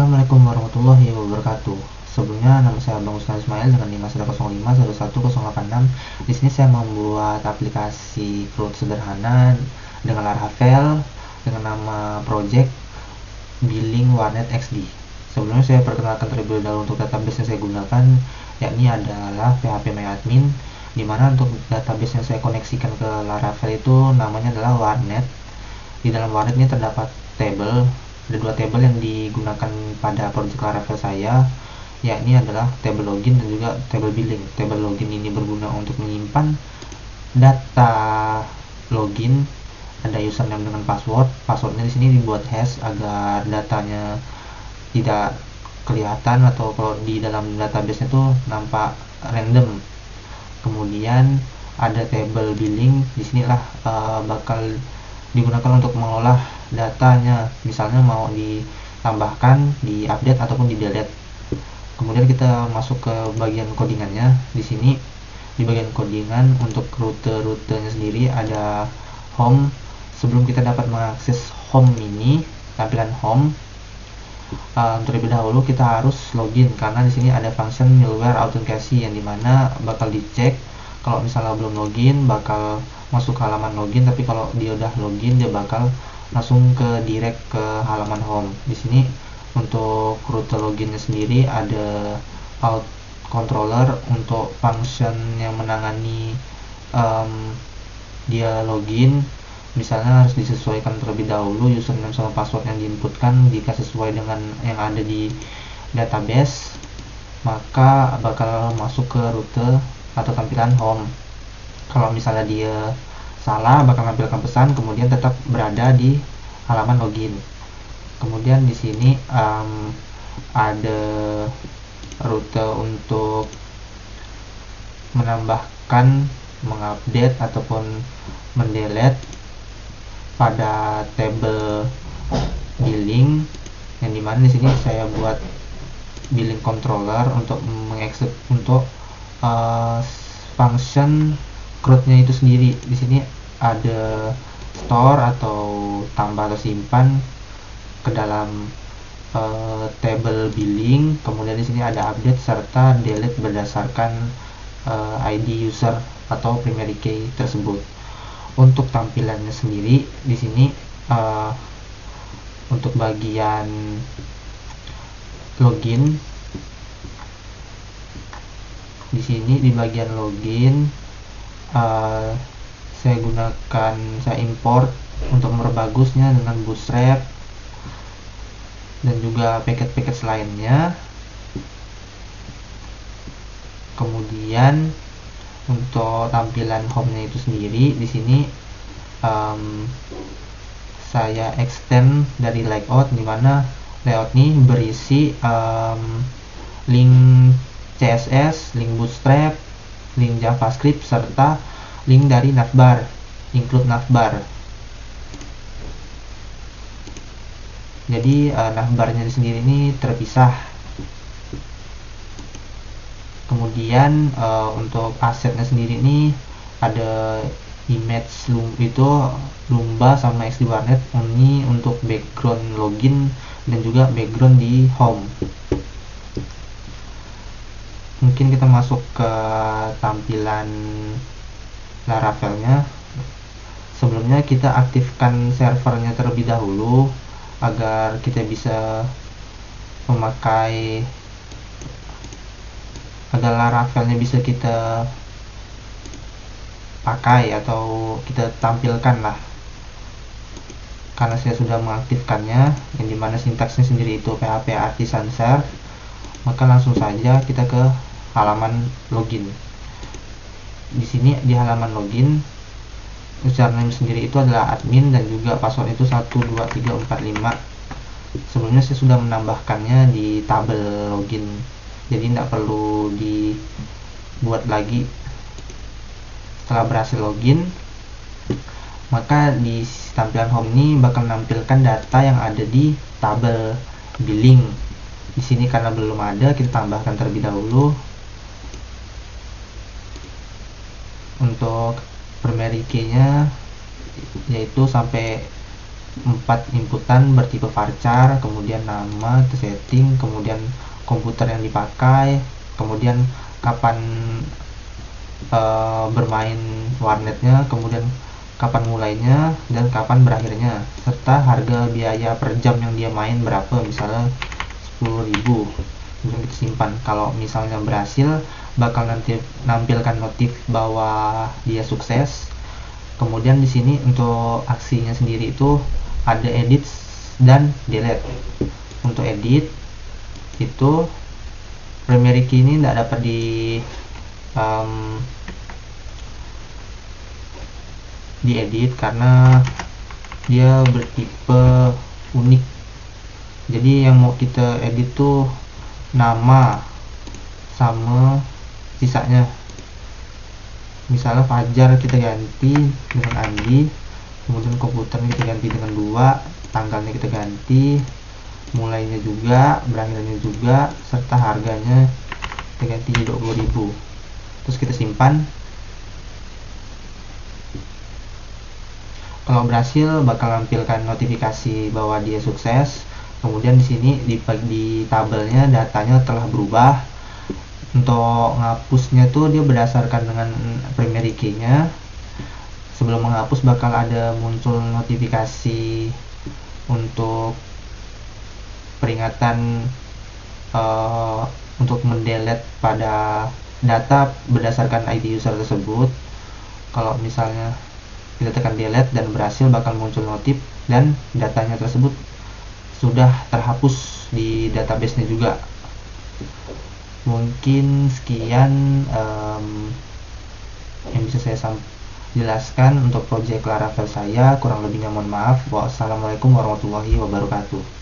Assalamualaikum warahmatullahi wabarakatuh. Sebelumnya nama saya Bang Usman Ismail dengan 5105 Di sini saya membuat aplikasi CRUD sederhana dengan Laravel dengan nama project Billing Warnet XD. Sebelumnya saya perkenalkan terlebih dahulu untuk database yang saya gunakan, yakni adalah phpMyAdmin, di mana untuk database yang saya koneksikan ke Laravel itu namanya adalah Warnet. Di dalam Warnet ini terdapat ada dua table yang digunakan pada project Laravel saya, yakni adalah table login dan juga table billing. Table login ini berguna untuk menyimpan data login, ada username dengan password. Passwordnya di sini dibuat hash agar datanya tidak kelihatan, atau kalau di dalam database itu nampak random. Kemudian ada table billing, disinilah bakal digunakan untuk mengolah datanya, misalnya mau ditambahkan, diupdate ataupun di delete. Kemudian kita masuk ke bagian codingannya. Di sini di bagian codingan untuk rutenya sendiri ada home. Sebelum kita dapat mengakses home ini, tampilan home, terlebih dahulu kita harus login, karena di sini ada function malware authentication yang dimana bakal dicek kalau misalnya belum login bakal masuk ke halaman login, tapi kalau dia udah login dia bakal langsung ke direct ke halaman home. Di sini untuk rute loginnya sendiri ada out controller untuk function yang menangani dia login. Misalnya harus disesuaikan terlebih dahulu username sama password yang diinputkan. Jika sesuai dengan yang ada di database, maka bakal masuk ke rute atau tampilan home. Kalau misalnya dia salah, bakal menampilkan pesan kemudian tetap berada di halaman login. Kemudian di sini ada rute untuk menambahkan, mengupdate ataupun mendelete pada table billing, yang dimana di sini saya buat billing controller untuk untuk function CRUD-nya itu sendiri. Di sini ada store atau tambah atau simpan ke dalam table billing. Kemudian di sini ada update serta delete berdasarkan ID user atau primary key tersebut. Untuk tampilannya sendiri di sini untuk bagian login, di sini di bagian login saya import untuk memperbagusnya dengan Bootstrap dan juga paket-paket lainnya. Kemudian untuk tampilan home-nya itu sendiri di sini saya extend dari layout, dimana layout ini berisi link CSS, link Bootstrap, link JavaScript serta link dari navbar, include navbar. Jadi navbarnya sendiri ini terpisah. Kemudian untuk asetnya sendiri ini ada image lumba sama XD Warnet, ini untuk background login dan juga background di home. Mungkin kita masuk ke tampilan Laravelnya. Sebelumnya kita aktifkan servernya terlebih dahulu agar kita bisa memakai, agar Laravelnya bisa kita pakai atau kita tampilkan lah. Karena saya sudah mengaktifkannya, yang dimana sintaksnya sendiri itu PHP Artisan Serve, maka langsung saja kita ke halaman login. Di sini di halaman login, username sendiri itu adalah admin dan juga password itu 12345. Sebelumnya saya sudah menambahkannya di tabel login, jadi tidak perlu dibuat lagi. Setelah berhasil login, maka di tampilan home ini bakal menampilkan data yang ada di tabel billing. Di sini karena belum ada, kita tambahkan terlebih dahulu. Untuk primary key-nya yaitu sampai 4 inputan bertipe varchar, kemudian nama, itu setting, kemudian komputer yang dipakai, kemudian kapan bermain warnetnya, kemudian kapan mulainya dan kapan berakhirnya, serta harga biaya per jam yang dia main berapa, misalnya 10.000. kemudian kita simpan. Kalau misalnya berhasil, bakal nanti nampilkan notif bahwa dia sukses. Kemudian di sini untuk aksinya sendiri itu ada edit dan delete. Untuk edit itu primary key ini tidak dapat diedit karena dia bertipe unik. Jadi yang mau kita edit tuh nama sama sisanya. Misalnya Fajar kita ganti dengan Andi, kemudian komputernya kita ganti dengan 2, tanggalnya kita ganti, mulainya juga, berakhirnya juga, serta harganya kita ganti 20.000. Terus kita simpan. Kalau berhasil bakal nampilkan notifikasi bahwa dia sukses. Kemudian di sini di tabelnya datanya telah berubah. Untuk ngapusnya tuh dia berdasarkan dengan primary key-nya. Sebelum menghapus bakal ada muncul notifikasi untuk peringatan untuk mendelete pada data berdasarkan ID user tersebut. Kalau misalnya kita tekan delete dan berhasil, bakal muncul notif dan datanya tersebut sudah terhapus di database-nya juga. Mungkin sekian yang bisa saya jelaskan untuk project Laravel saya. Kurang lebihnya mohon maaf. Wassalamualaikum warahmatullahi wabarakatuh.